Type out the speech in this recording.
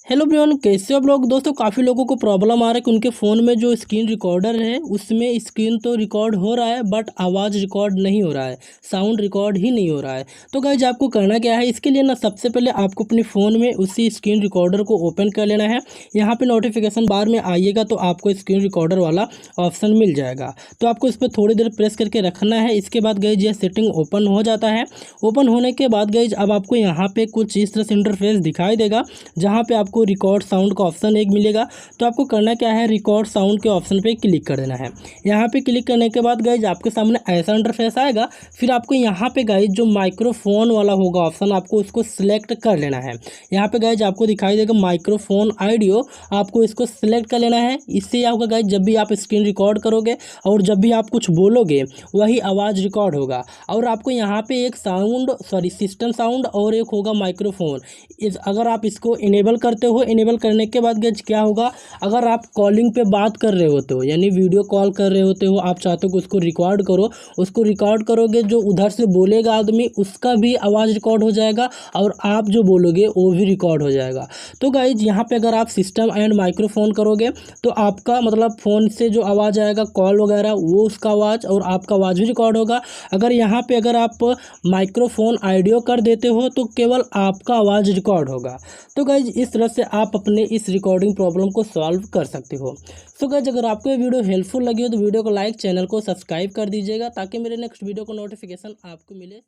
Hello everyone, कैसे हो आप लोग। दोस्तों काफ़ी लोगों को प्रॉब्लम आ रहा है कि उनके फ़ोन में जो स्क्रीन रिकॉर्डर है उसमें स्क्रीन तो रिकॉर्ड हो रहा है बट आवाज़ रिकॉर्ड नहीं हो रहा है, साउंड रिकॉर्ड ही नहीं हो रहा है। तो गाइज आपको करना क्या है, इसके लिए ना सबसे पहले आपको अपने फ़ोन में उसी स्क्रीन रिकॉर्डर को ओपन कर लेना है। यहाँ पे नोटिफिकेशन बार में आइएगा तो आपको स्क्रीन रिकॉर्डर वाला ऑप्शन मिल जाएगा। तो आपको इस पर थोड़ी देर प्रेस करके रखना है। इसके बाद गाइज यह सेटिंग ओपन हो जाता है। ओपन होने के बाद गाइज अब आपको यहाँ पे कुछ इस तरह से इंटरफेस दिखाई देगा, जहाँ पे आपको रिकॉर्ड साउंड का ऑप्शन एक मिलेगा। तो आपको करना क्या है, रिकॉर्ड साउंड के ऑप्शन पे क्लिक कर देना है। यहाँ पे क्लिक करने के बाद गाइज आपके सामने ऐसा इंटरफेस आएगा। फिर आपको यहाँ पे गाइज जो माइक्रोफोन वाला होगा ऑप्शन, आपको उसको सिलेक्ट कर लेना है। यहाँ पे गाइज आपको दिखाई देगा माइक्रोफोन ऑडियो, आपको इसको सिलेक्ट कर लेना है। इससे क्या होगा गाइज, जब भी आप स्क्रीन रिकॉर्ड करोगे और जब भी आप कुछ बोलोगे वही आवाज़ रिकॉर्ड होगा। और आपको यहाँ पे एक सिस्टम साउंड और एक होगा माइक्रोफोन। अगर आप इसको इनेबल करते हो, इनेबल करने के बाद गाइस क्या होगा, अगर आप कॉलिंग पे बात कर रहे होते हो यानी वीडियो कॉल कर रहे होते हो, आप चाहते हो कि उसको रिकॉर्ड करो, उसको रिकॉर्ड करोगे, जो उधर से बोलेगा आदमी उसका भी आवाज़ रिकॉर्ड हो जाएगा और आप जो बोलोगे वो भी रिकॉर्ड हो जाएगा। तो गाइज यहाँ पे अगर आप सिस्टम एंड माइक्रोफोन करोगे तो आपका मतलब फ़ोन से जो आवाज़ आएगा कॉल वगैरह वो उसका आवाज़ और आपका आवाज़ भी रिकॉर्ड होगा। अगर आप माइक्रोफोन ऑडियो कर देते हो तो केवल आपका आवाज़ रिकॉर्ड होगा। तो गाइज इस तरह से आप अपने इस रिकॉर्डिंग प्रॉब्लम को सॉल्व कर सकते हो। सो गाइज अगर आपको ये वीडियो हेल्पफुल लगी हो तो वीडियो को लाइक, चैनल को सब्सक्राइब कर दीजिएगा ताकि मेरे नेक्स्ट वीडियो को नोटिफिकेशन आपको मिले।